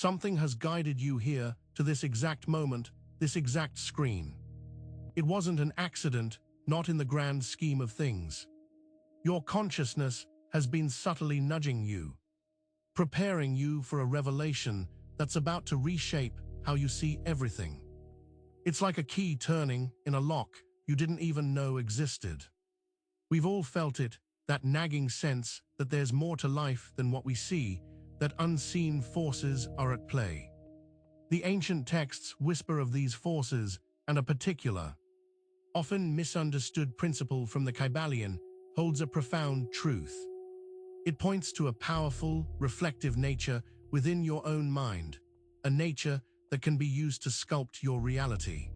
Something has guided you here to this exact moment, this exact screen. It wasn't an accident, not in the grand scheme of things. Your consciousness has been subtly nudging you, preparing you for a revelation that's about to reshape how you see everything. It's like a key turning in a lock you didn't even know existed. We've all felt it, that nagging sense that there's more to life than what we see, that unseen forces are at play. The ancient texts whisper of these forces, and a particular, often misunderstood principle from the Kybalion holds a profound truth. It points to a powerful, reflective nature within your own mind, a nature that can be used to sculpt your reality.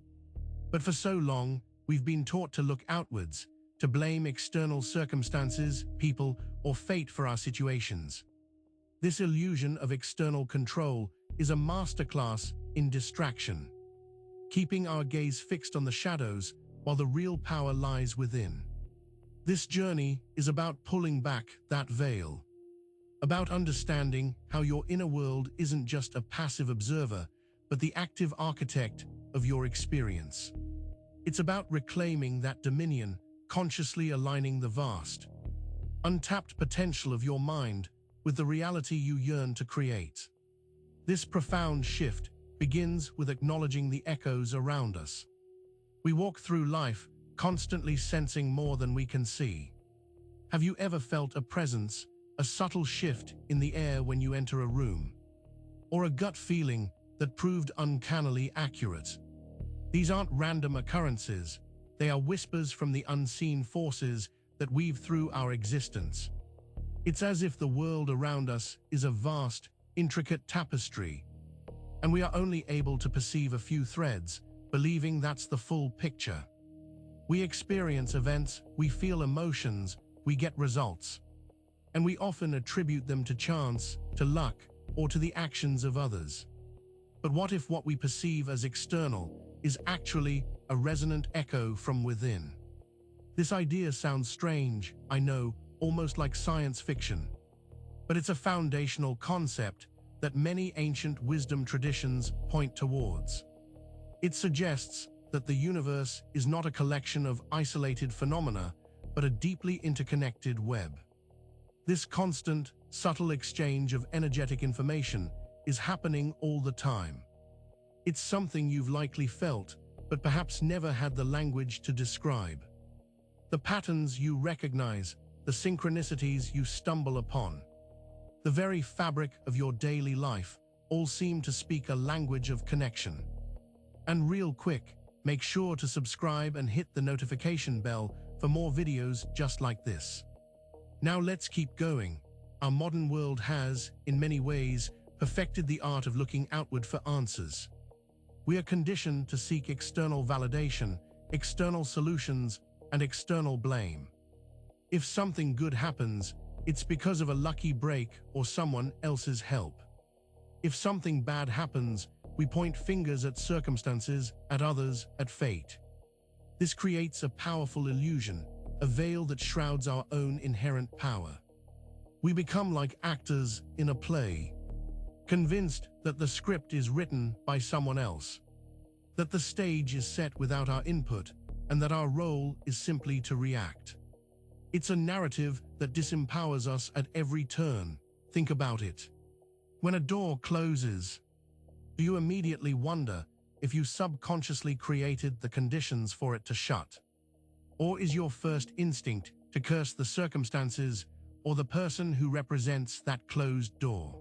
But for so long, we've been taught to look outwards, to blame external circumstances, people, or fate for our situations. This illusion of external control is a masterclass in distraction, keeping our gaze fixed on the shadows while the real power lies within. This journey is about pulling back that veil, about understanding how your inner world isn't just a passive observer, but the active architect of your experience. It's about reclaiming that dominion, consciously aligning the vast, untapped potential of your mind with the reality you yearn to create. This profound shift begins with acknowledging the echoes around us. We walk through life constantly sensing more than we can see. Have you ever felt a presence, a subtle shift in the air when you enter a room? Or a gut feeling that proved uncannily accurate? These aren't random occurrences, they are whispers from the unseen forces that weave through our existence. It's as if the world around us is a vast, intricate tapestry, and we are only able to perceive a few threads, believing that's the full picture. We experience events, we feel emotions, we get results, and we often attribute them to chance, to luck, or to the actions of others. But what if what we perceive as external is actually a resonant echo from within? This idea sounds strange, I know, almost like science fiction, but it's a foundational concept that many ancient wisdom traditions point towards. It suggests that the universe is not a collection of isolated phenomena, but a deeply interconnected web. This constant, subtle exchange of energetic information is happening all the time. It's something you've likely felt, but perhaps never had the language to describe. The patterns you recognize, the synchronicities you stumble upon, the very fabric of your daily life, all seem to speak a language of connection. And real quick, make sure to subscribe and hit the notification bell for more videos just like this. Now let's keep going. Our modern world has, in many ways, perfected the art of looking outward for answers. We are conditioned to seek external validation, external solutions, and external blame. If something good happens, it's because of a lucky break or someone else's help. If something bad happens, we point fingers at circumstances, at others, at fate. This creates a powerful illusion, a veil that shrouds our own inherent power. We become like actors in a play, convinced that the script is written by someone else, that the stage is set without our input, and that our role is simply to react. It's a narrative that disempowers us at every turn. Think about it. When a door closes, do you immediately wonder if you subconsciously created the conditions for it to shut? Or is your first instinct to curse the circumstances or the person who represents that closed door?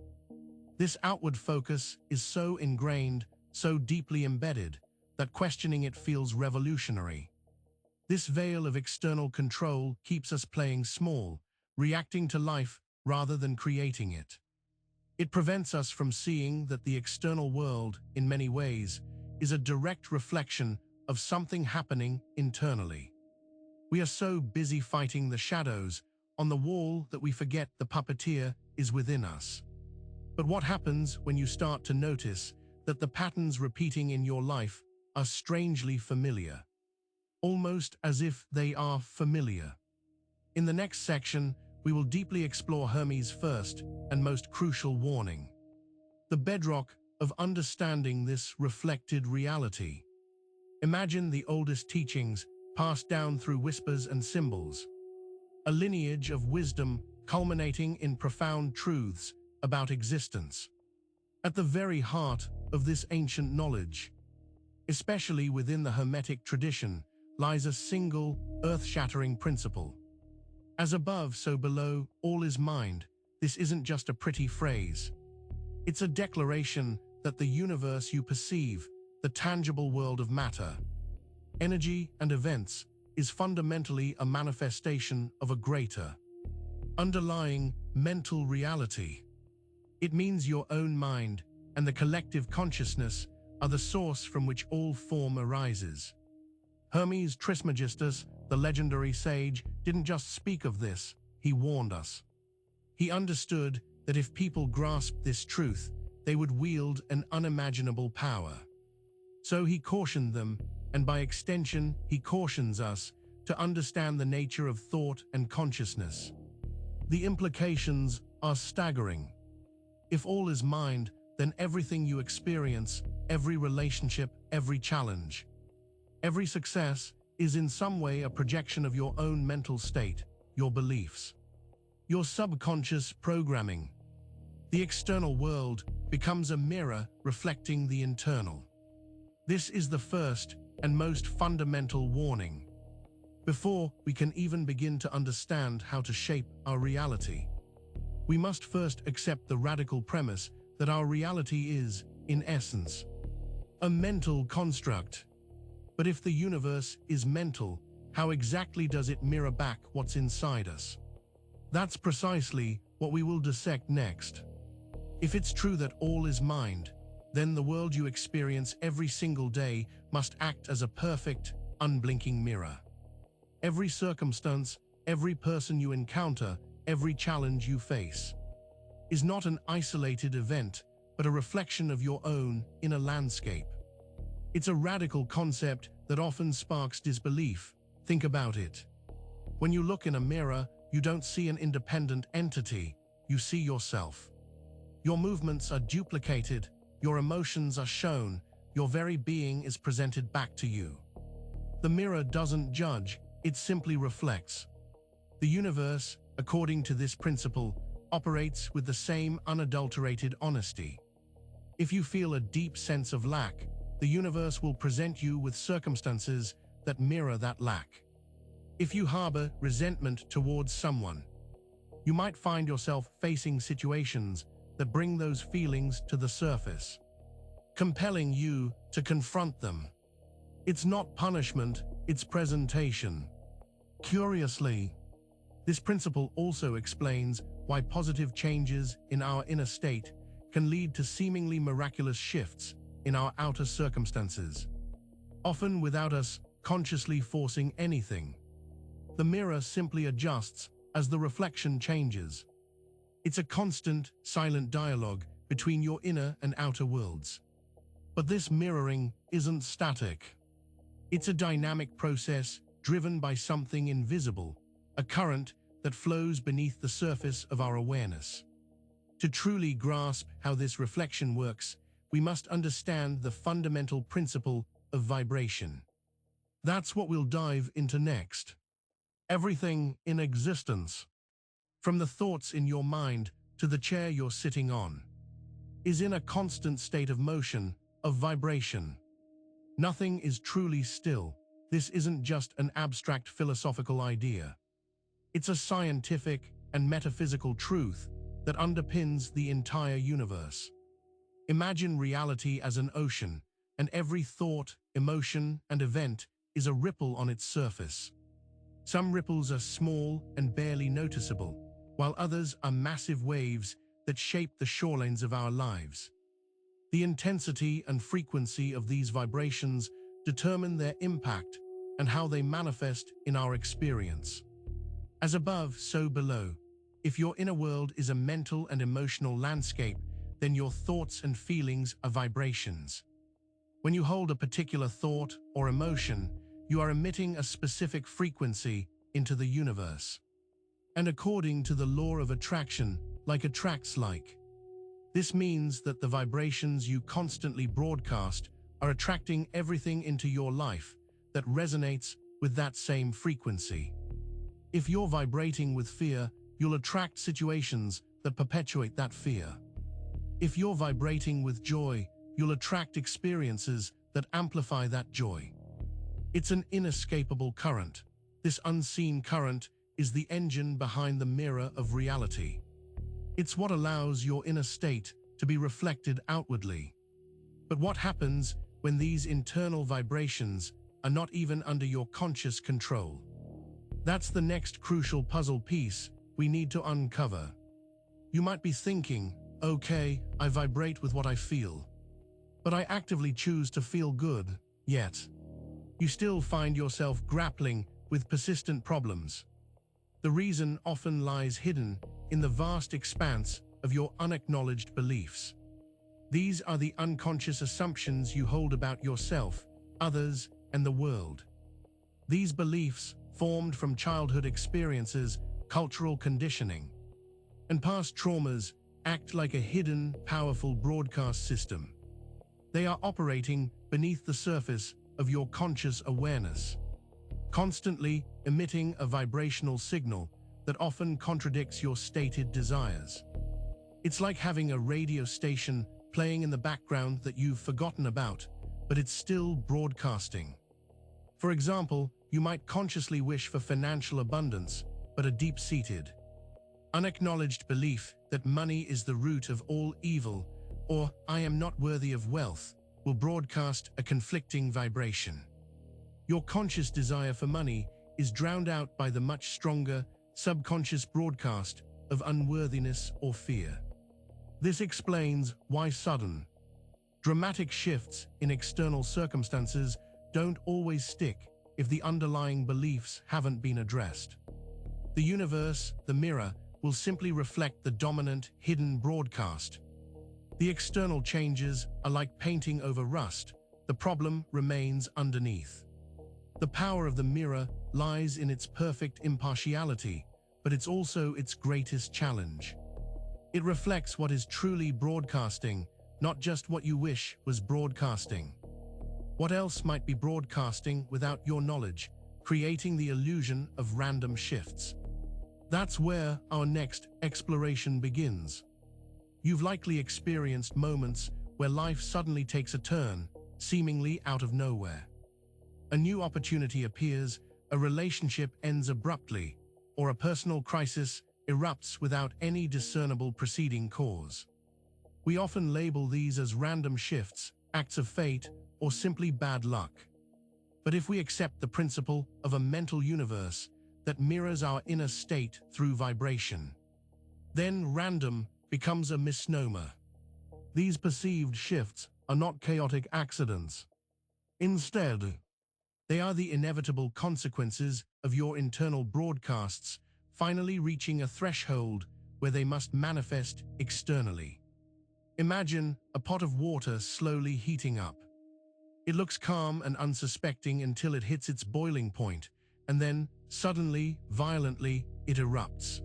This outward focus is so ingrained, so deeply embedded, that questioning it feels revolutionary. This veil of external control keeps us playing small, reacting to life rather than creating it. It prevents us from seeing that the external world, in many ways, is a direct reflection of something happening internally. We are so busy fighting the shadows on the wall that we forget the puppeteer is within us. But what happens when you start to notice that the patterns repeating in your life are strangely familiar? Almost as if they are familiar. In the next section, we will deeply explore Hermes' first and most crucial warning. the bedrock of understanding this reflected reality. Imagine the oldest teachings passed down through whispers and symbols, a lineage of wisdom culminating in profound truths about existence. At the very heart of this ancient knowledge, especially within the Hermetic tradition, lies a single, earth-shattering principle. As above, so below, all is mind. This isn't just a pretty phrase. It's a declaration that the universe you perceive, the tangible world of matter, energy and events, is fundamentally a manifestation of a greater, underlying mental reality. It means your own mind and the collective consciousness are the source from which all form arises. Hermes Trismegistus, the legendary sage, didn't just speak of this, he warned us. He understood that if people grasped this truth, they would wield an unimaginable power. So he cautioned them, and by extension, he cautions us, to understand the nature of thought and consciousness. The implications are staggering. If all is mind, then everything you experience, every relationship, every challenge, every success is in some way a projection of your own mental state, your beliefs, your subconscious programming. The external world becomes a mirror reflecting the internal. This is the first and most fundamental warning. Before we can even begin to understand how to shape our reality, we must first accept the radical premise that our reality is, in essence, a mental construct. But if the universe is mental, how exactly does it mirror back what's inside us? That's precisely what we will dissect next. If it's true that all is mind, then the world you experience every single day must act as a perfect, unblinking mirror. Every circumstance, every person you encounter, every challenge you face, is not an isolated event, but a reflection of your own inner landscape. It's a radical concept that often sparks disbelief. Think about it. When you look in a mirror, you don't see an independent entity, you see yourself. Your movements are duplicated, your emotions are shown, your very being is presented back to you. The mirror doesn't judge, it simply reflects. The universe, according to this principle, operates with the same unadulterated honesty. If you feel a deep sense of lack, the universe will present you with circumstances that mirror that lack. If you harbor resentment towards someone, you might find yourself facing situations that bring those feelings to the surface, compelling you to confront them. It's not punishment, it's presentation. Curiously, this principle also explains why positive changes in our inner state can lead to seemingly miraculous shifts in our outer circumstances, often without us consciously forcing anything. The mirror simply adjusts as the reflection changes. It's a constant, silent dialogue between your inner and outer worlds. But this mirroring isn't static. It's a dynamic process driven by something invisible, a current that flows beneath the surface of our awareness. To truly grasp how this reflection works, we must understand the fundamental principle of vibration. That's what we'll dive into next. Everything in existence, from the thoughts in your mind to the chair you're sitting on, is in a constant state of motion, of vibration. Nothing is truly still. This isn't just an abstract philosophical idea. It's a scientific and metaphysical truth that underpins the entire universe. Imagine reality as an ocean, and every thought, emotion, and event is a ripple on its surface. Some ripples are small and barely noticeable, while others are massive waves that shape the shorelines of our lives. The intensity and frequency of these vibrations determine their impact and how they manifest in our experience. As above, so below. If your inner world is a mental and emotional landscape, then your thoughts and feelings are vibrations. When you hold a particular thought or emotion, you are emitting a specific frequency into the universe. And according to the law of attraction, like attracts like. This means that the vibrations you constantly broadcast are attracting everything into your life that resonates with that same frequency. If you're vibrating with fear, you'll attract situations that perpetuate that fear. If you're vibrating with joy, you'll attract experiences that amplify that joy. It's an inescapable current. This unseen current is the engine behind the mirror of reality. It's what allows your inner state to be reflected outwardly. But what happens when these internal vibrations are not even under your conscious control? That's the next crucial puzzle piece we need to uncover. You might be thinking, okay, I vibrate with what I feel, but I actively choose to feel good, yet you still find yourself grappling with persistent problems. The reason often lies hidden in the vast expanse of your unacknowledged beliefs. These are the unconscious assumptions you hold about yourself, others, and the world. These beliefs, formed from childhood experiences, cultural conditioning, and past traumas, act like a hidden, powerful broadcast system. They are operating beneath the surface of your conscious awareness, constantly emitting a vibrational signal that often contradicts your stated desires. It's like having a radio station playing in the background that you've forgotten about, but it's still broadcasting. For example, you might consciously wish for financial abundance, but a deep-seated, unacknowledged belief that money is the root of all evil, or I am not worthy of wealth, will broadcast a conflicting vibration. Your conscious desire for money is drowned out by the much stronger, subconscious broadcast of unworthiness or fear. This explains why sudden, dramatic shifts in external circumstances don't always stick if the underlying beliefs haven't been addressed. The universe, the mirror, will simply reflect the dominant, hidden broadcast. The external changes are like painting over rust. The problem remains underneath. The power of the mirror lies in its perfect impartiality, but it's also its greatest challenge. It reflects what is truly broadcasting, not just what you wish was broadcasting. What else might be broadcasting without your knowledge, creating the illusion of random shifts? That's where our next exploration begins. You've likely experienced moments where life suddenly takes a turn, seemingly out of nowhere. A new opportunity appears, a relationship ends abruptly, or a personal crisis erupts without any discernible preceding cause. We often label these as random shifts, acts of fate, or simply bad luck. But if we accept the principle of a mental universe that mirrors our inner state through vibration, then random becomes a misnomer. These perceived shifts are not chaotic accidents. Instead, they are the inevitable consequences of your internal broadcasts finally reaching a threshold where they must manifest externally. Imagine a pot of water slowly heating up. It looks calm and unsuspecting until it hits its boiling point, and then, suddenly, violently, it erupts.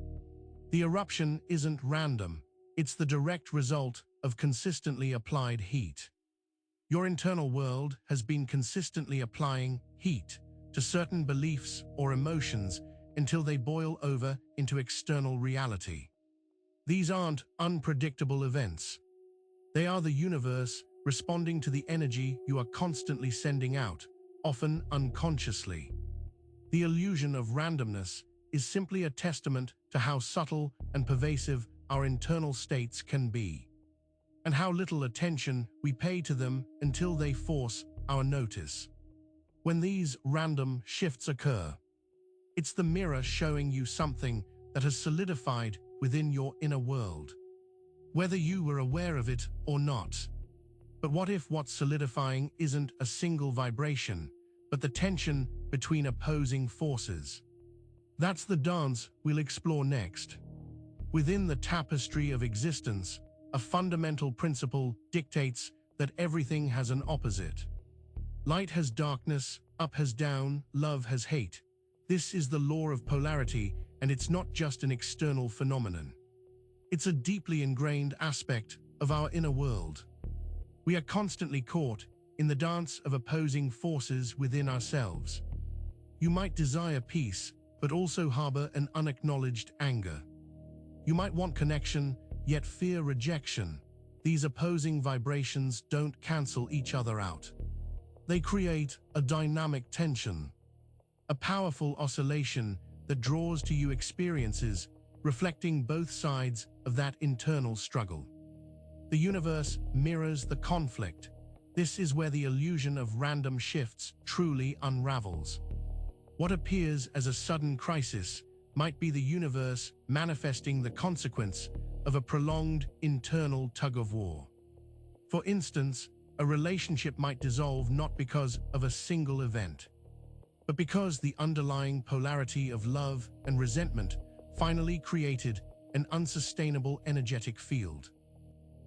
The eruption isn't random. It's the direct result of consistently applied heat. Your internal world has been consistently applying heat to certain beliefs or emotions until they boil over into external reality. These aren't unpredictable events. They are the universe responding to the energy you are constantly sending out, often unconsciously. The illusion of randomness is simply a testament to how subtle and pervasive our internal states can be, and how little attention we pay to them until they force our notice. When these random shifts occur, it's the mirror showing you something that has solidified within your inner world, whether you were aware of it or not. But what if what's solidifying isn't a single vibration, but the tension between opposing forces? That's the dance we'll explore next. Within the tapestry of existence, a fundamental principle dictates that everything has an opposite. Light has darkness, up has down, love has hate. This is the law of polarity, and it's not just an external phenomenon. It's a deeply ingrained aspect of our inner world. We are constantly caught in the dance of opposing forces within ourselves. You might desire peace, but also harbor an unacknowledged anger. You might want connection, yet fear rejection. These opposing vibrations don't cancel each other out. They create a dynamic tension, a powerful oscillation that draws to you experiences reflecting both sides of that internal struggle. The universe mirrors the conflict. This is where the illusion of random shifts truly unravels. What appears as a sudden crisis might be the universe manifesting the consequence of a prolonged internal tug-of-war. For instance, a relationship might dissolve not because of a single event, but because the underlying polarity of love and resentment finally created an unsustainable energetic field.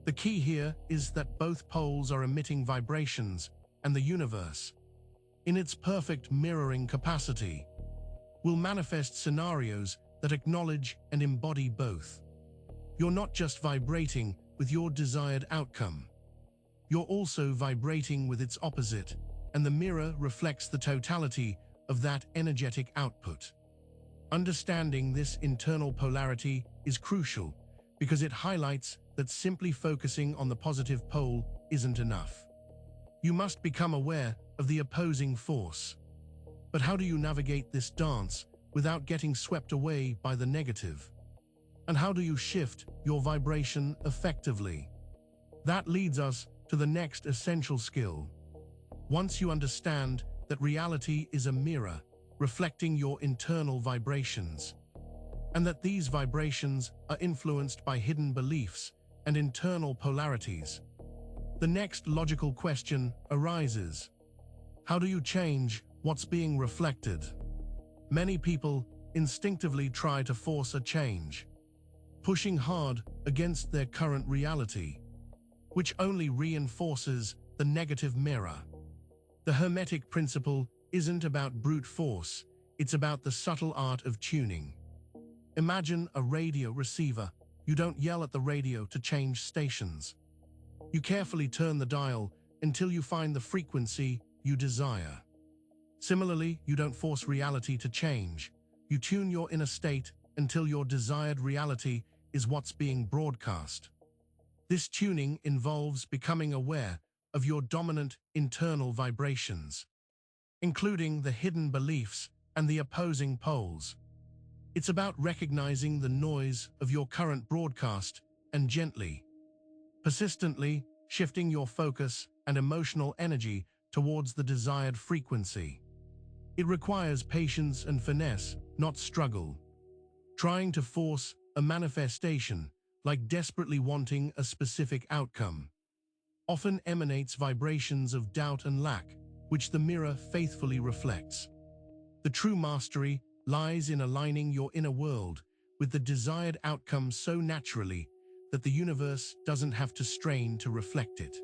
The key here is that both poles are emitting vibrations, and the universe, in its perfect mirroring capacity, will manifest scenarios that acknowledge and embody both. You're not just vibrating with your desired outcome. You're also vibrating with its opposite, and the mirror reflects the totality of that energetic output. Understanding this internal polarity is crucial because it highlights that simply focusing on the positive pole isn't enough. You must become aware of the opposing force. But how do you navigate this dance without getting swept away by the negative? And how do you shift your vibration effectively? That leads us to the next essential skill. Once you understand that reality is a mirror reflecting your internal vibrations, and that these vibrations are influenced by hidden beliefs and internal polarities, the next logical question arises. How do you change what's being reflected? Many people instinctively try to force a change, pushing hard against their current reality, which only reinforces the negative mirror. The Hermetic principle isn't about brute force, it's about the subtle art of tuning. Imagine a radio receiver. You don't yell at the radio to change stations. You carefully turn the dial until you find the frequency you desire. Similarly, you don't force reality to change. You tune your inner state until your desired reality is what's being broadcast. This tuning involves becoming aware of your dominant internal vibrations, including the hidden beliefs and the opposing poles. It's about recognizing the noise of your current broadcast and gently, persistently shifting your focus and emotional energy towards the desired frequency. It requires patience and finesse, not struggle. Trying to force a manifestation, like desperately wanting a specific outcome, often emanates vibrations of doubt and lack, which the mirror faithfully reflects. The true mastery lies in aligning your inner world with the desired outcome so naturally that the universe doesn't have to strain to reflect it.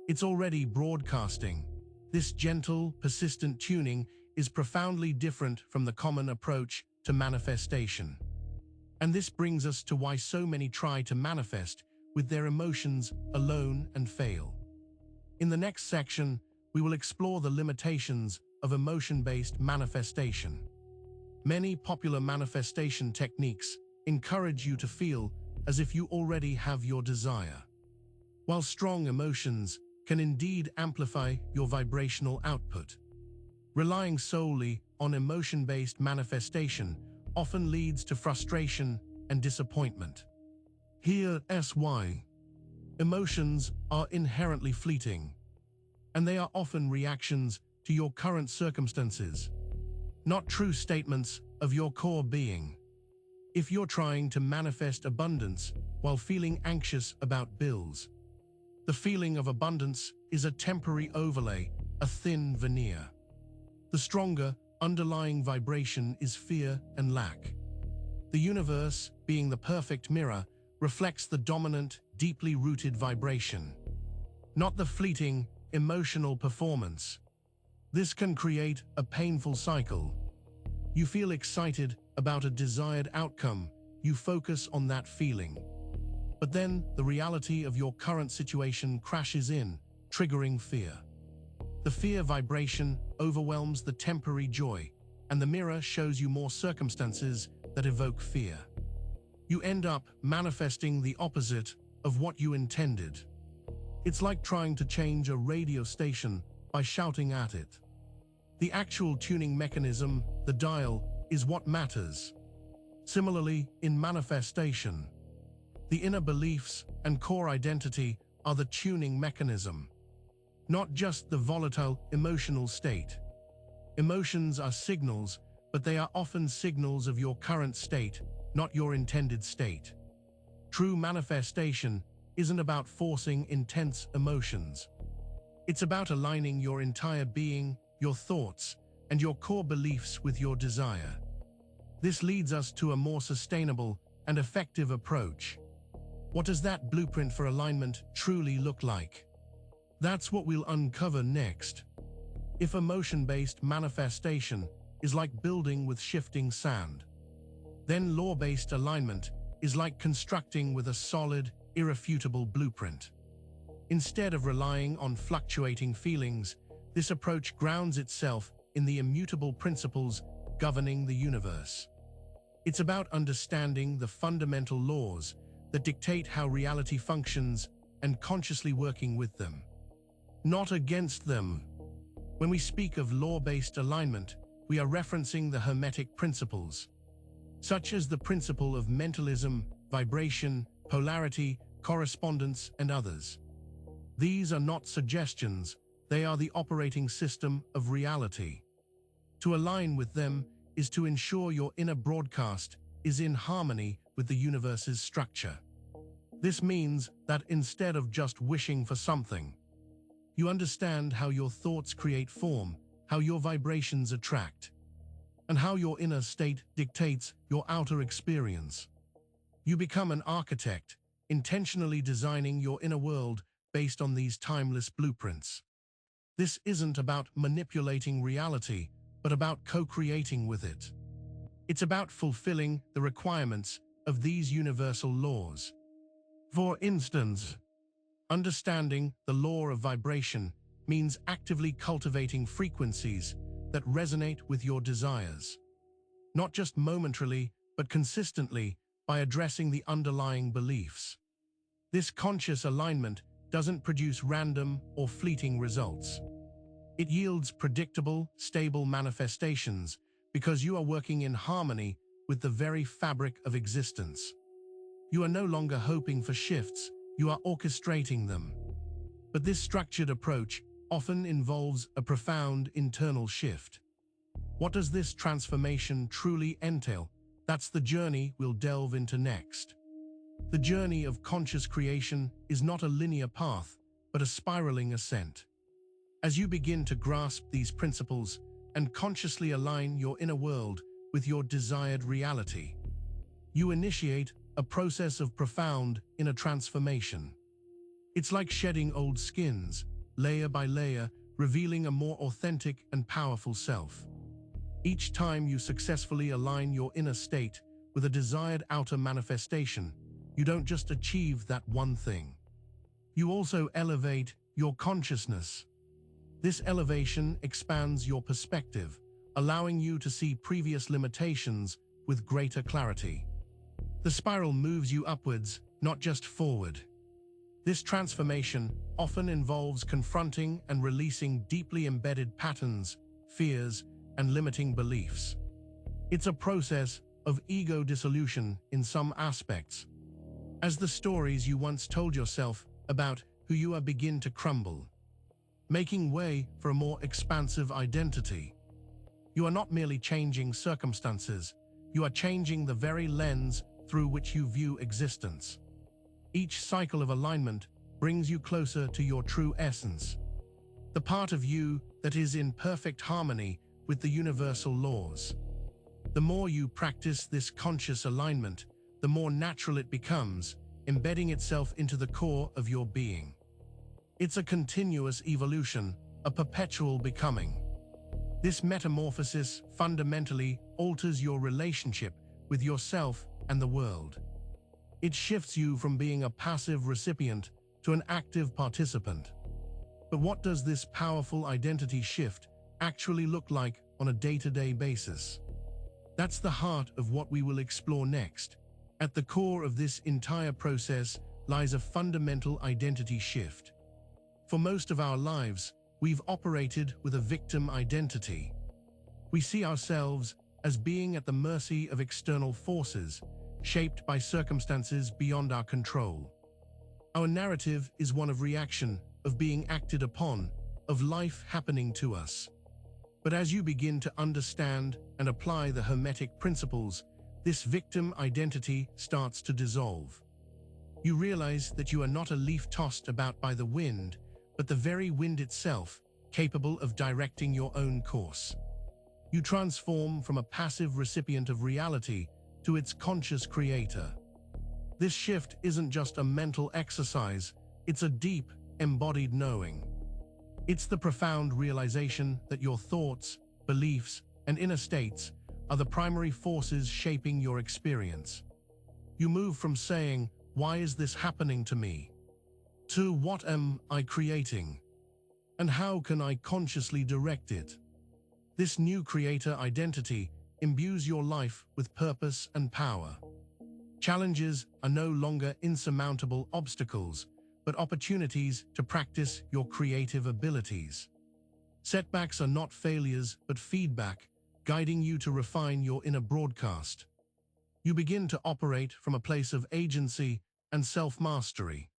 It's already broadcasting. This gentle, persistent tuning is profoundly different from the common approach to manifestation. And this brings us to why so many try to manifest with their emotions alone and fail. In the next section, we will explore the limitations of emotion-based manifestation. Many popular manifestation techniques encourage you to feel as if you already have your desire. While strong emotions can indeed amplify your vibrational output, relying solely on emotion-based manifestation often leads to frustration and disappointment. Here's why. Emotions are inherently fleeting, and they are often reactions to your current circumstances, not true statements of your core being. If you're trying to manifest abundance while feeling anxious about bills, the feeling of abundance is a temporary overlay, a thin veneer. The stronger underlying vibration is fear and lack. The universe, being the perfect mirror, reflects the dominant, deeply rooted vibration, not the fleeting, emotional performance. This can create a painful cycle. You feel excited about a desired outcome, you focus on that feeling. But then the reality of your current situation crashes in, triggering fear. The fear vibration overwhelms the temporary joy, and the mirror shows you more circumstances that evoke fear. You end up manifesting the opposite of what you intended. It's like trying to change a radio station by shouting at it. The actual tuning mechanism, the dial, is what matters. Similarly, in manifestation, the inner beliefs and core identity are the tuning mechanism, not just the volatile emotional state. Emotions are signals, but they are often signals of your current state, not your intended state. True manifestation isn't about forcing intense emotions. It's about aligning your entire being, your thoughts, and your core beliefs with your desire. This leads us to a more sustainable and effective approach. What does that blueprint for alignment truly look like? That's what we'll uncover next. If emotion-based manifestation is like building with shifting sand, then law-based alignment is like constructing with a solid, irrefutable blueprint. Instead of relying on fluctuating feelings, this approach grounds itself in the immutable principles governing the universe. It's about understanding the fundamental laws that dictate how reality functions and consciously working with them, not against them. When we speak of law-based alignment, we are referencing the Hermetic principles, such as the principle of mentalism, vibration, polarity, correspondence, and others. These are not suggestions, they are the operating system of reality. To align with them is to ensure your inner broadcast is in harmony with the universe's structure. This means that instead of just wishing for something, you understand how your thoughts create form, how your vibrations attract, and how your inner state dictates your outer experience. You become an architect, intentionally designing your inner world based on these timeless blueprints. This isn't about manipulating reality, but about co-creating with it. It's about fulfilling the requirements of these universal laws. For instance, understanding the law of vibration means actively cultivating frequencies that resonate with your desires, not just momentarily, but consistently by addressing the underlying beliefs. This conscious alignment doesn't produce random or fleeting results. It yields predictable, stable manifestations because you are working in harmony with the very fabric of existence. You are no longer hoping for shifts, you are orchestrating them. But this structured approach often involves a profound internal shift. What does this transformation truly entail? That's the journey we'll delve into next. The journey of conscious creation is not a linear path, but a spiraling ascent. As you begin to grasp these principles and consciously align your inner world with your desired reality, you initiate a process of profound inner transformation. It's like shedding old skins, layer by layer, revealing a more authentic and powerful self. Each time you successfully align your inner state with a desired outer manifestation, you don't just achieve that one thing. You also elevate your consciousness. This elevation expands your perspective, allowing you to see previous limitations with greater clarity. The spiral moves you upwards, not just forward. This transformation often involves confronting and releasing deeply embedded patterns, fears, and limiting beliefs. It's a process of ego dissolution in some aspects, as the stories you once told yourself about who you are begin to crumble, making way for a more expansive identity. You are not merely changing circumstances, you are changing the very lens through which you view existence. Each cycle of alignment brings you closer to your true essence, the part of you that is in perfect harmony with the universal laws. The more you practice this conscious alignment, the more natural it becomes, embedding itself into the core of your being. It's a continuous evolution, a perpetual becoming. This metamorphosis fundamentally alters your relationship with yourself and the world. It shifts you from being a passive recipient to an active participant. But what does this powerful identity shift actually look like on a day-to-day basis? That's the heart of what we will explore next. At the core of this entire process lies a fundamental identity shift. For most of our lives, we've operated with a victim identity. We see ourselves as being at the mercy of external forces, shaped by circumstances beyond our control. Our narrative is one of reaction, of being acted upon, of life happening to us. But as you begin to understand and apply the Hermetic principles, this victim identity starts to dissolve. You realize that you are not a leaf tossed about by the wind, but the very wind itself, capable of directing your own course. You transform from a passive recipient of reality to its conscious creator. This shift isn't just a mental exercise, it's a deep, embodied knowing. It's the profound realization that your thoughts, beliefs, and inner states are the primary forces shaping your experience. You move from saying, "Why is this happening to me?" to "What am I creating? And how can I consciously direct it?" This new creator identity imbues your life with purpose and power. Challenges are no longer insurmountable obstacles, but opportunities to practice your creative abilities. Setbacks are not failures, but feedback, guiding you to refine your inner broadcast. You begin to operate from a place of agency and self-mastery.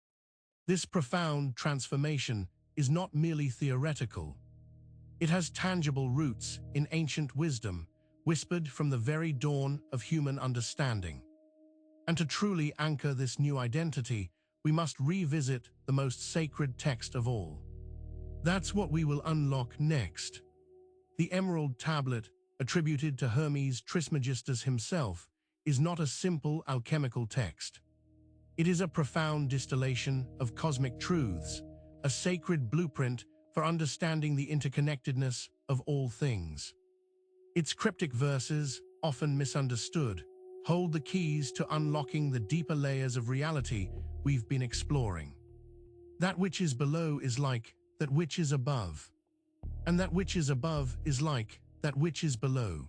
This profound transformation is not merely theoretical. It has tangible roots in ancient wisdom, whispered from the very dawn of human understanding. And to truly anchor this new identity, we must revisit the most sacred text of all. That's what we will unlock next. The Emerald Tablet, attributed to Hermes Trismegistus himself, is not a simple alchemical text. It is a profound distillation of cosmic truths, a sacred blueprint for understanding the interconnectedness of all things. Its cryptic verses, often misunderstood, hold the keys to unlocking the deeper layers of reality we've been exploring. That which is below is like that which is above, and that which is above is like that which is below,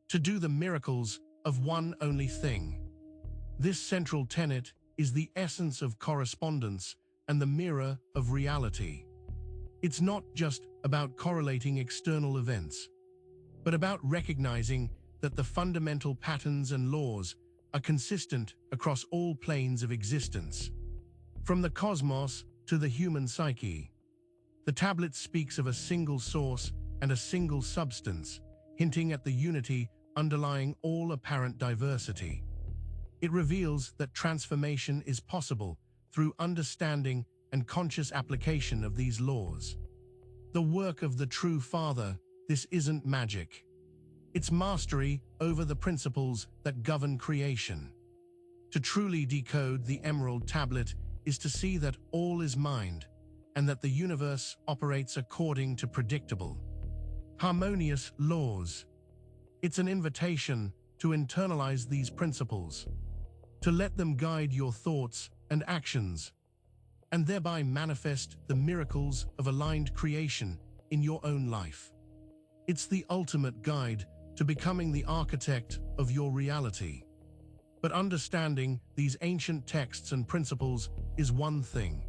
to do the miracles of one only thing. This central tenet is the essence of correspondence and the mirror of reality. It's not just about correlating external events, but about recognizing that the fundamental patterns and laws are consistent across all planes of existence. From the cosmos to the human psyche, the tablet speaks of a single source and a single substance, hinting at the unity underlying all apparent diversity. It reveals that transformation is possible through understanding and conscious application of these laws. The work of the true Father, this isn't magic. It's mastery over the principles that govern creation. To truly decode the Emerald Tablet is to see that all is mind, and that the universe operates according to predictable, harmonious laws. It's an invitation to internalize these principles, to let them guide your thoughts and actions, and thereby manifest the miracles of aligned creation in your own life. It's the ultimate guide to becoming the architect of your reality. But understanding these ancient texts and principles is one thing.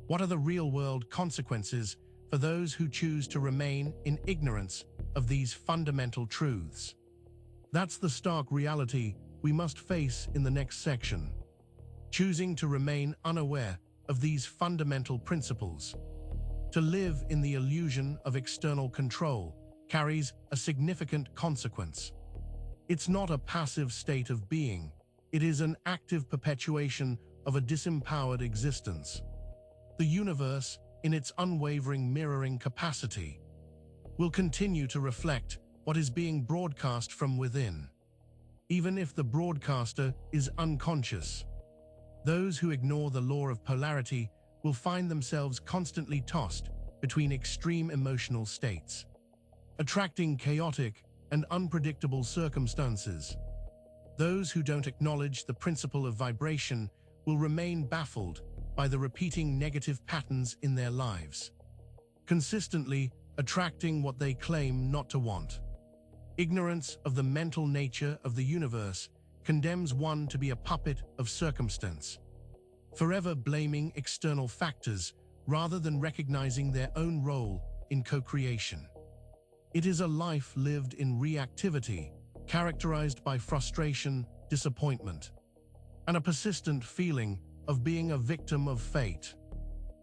What are the real-world consequences for those who choose to remain in ignorance of these fundamental truths? That's the stark reality we must face in the next section. Choosing to remain unaware of these fundamental principles, to live in the illusion of external control, carries a significant consequence. It's not a passive state of being, it is an active perpetuation of a disempowered existence. The universe, in its unwavering mirroring capacity, will continue to reflect what is being broadcast from within, even if the broadcaster is unconscious. Those who ignore the law of polarity will find themselves constantly tossed between extreme emotional states, attracting chaotic and unpredictable circumstances. Those who don't acknowledge the principle of vibration will remain baffled by the repeating negative patterns in their lives, consistently attracting what they claim not to want. Ignorance of the mental nature of the universe condemns one to be a puppet of circumstance, forever blaming external factors rather than recognizing their own role in co-creation. It is a life lived in reactivity, characterized by frustration, disappointment, and a persistent feeling of being a victim of fate.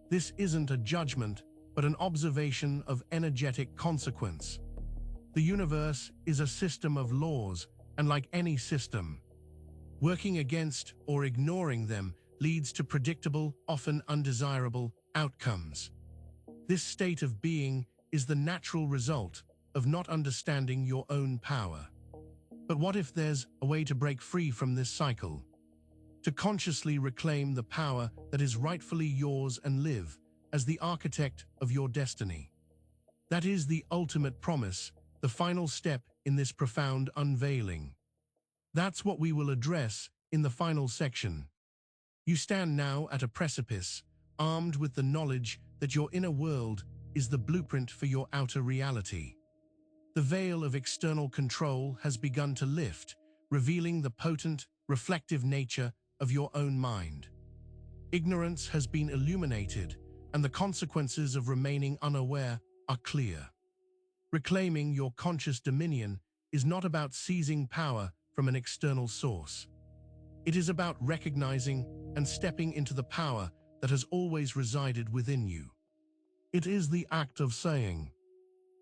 This isn't a judgment, but an observation of energetic consequence. The universe is a system of laws, and like any system, working against or ignoring them leads to predictable, often undesirable, outcomes. This state of being is the natural result of not understanding your own power. But what if there's a way to break free from this cycle? To consciously reclaim the power that is rightfully yours and live as the architect of your destiny. That is the ultimate promise, the final step in this profound unveiling. That's what we will address in the final section. You stand now at a precipice, armed with the knowledge that your inner world is the blueprint for your outer reality. The veil of external control has begun to lift, revealing the potent, reflective nature of your own mind. Ignorance has been illuminated, and the consequences of remaining unaware are clear. Reclaiming your conscious dominion is not about seizing power from an external source. It is about recognizing and stepping into the power that has always resided within you. It is the act of saying,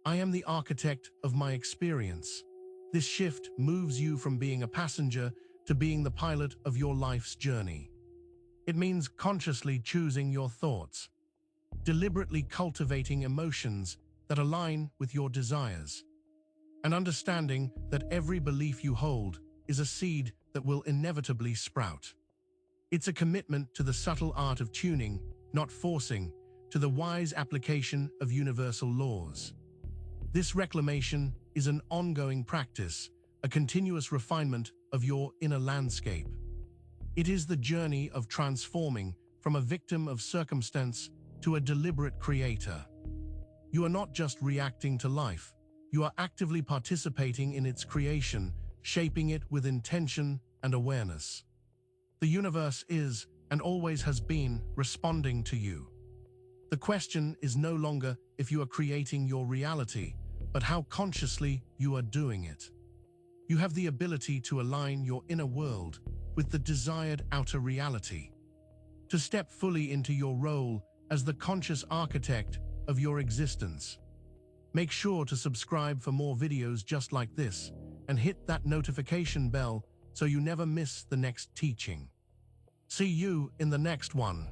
"I am the architect of my experience." This shift moves you from being a passenger to being the pilot of your life's journey. It means consciously choosing your thoughts, deliberately cultivating emotions that align with your desires, and understanding that every belief you hold is a seed that will inevitably sprout. It's a commitment to the subtle art of tuning, not forcing, to the wise application of universal laws. This reclamation is an ongoing practice, a continuous refinement of your inner landscape. It is the journey of transforming from a victim of circumstance to a deliberate creator. You are not just reacting to life, you are actively participating in its creation, shaping it with intention and awareness. The universe is, and always has been, responding to you. The question is no longer if you are creating your reality, but how consciously you are doing it. You have the ability to align your inner world with the desired outer reality, to step fully into your role as the conscious architect of your existence. Make sure to subscribe for more videos just like this, and hit that notification bell so you never miss the next teaching. See you in the next one.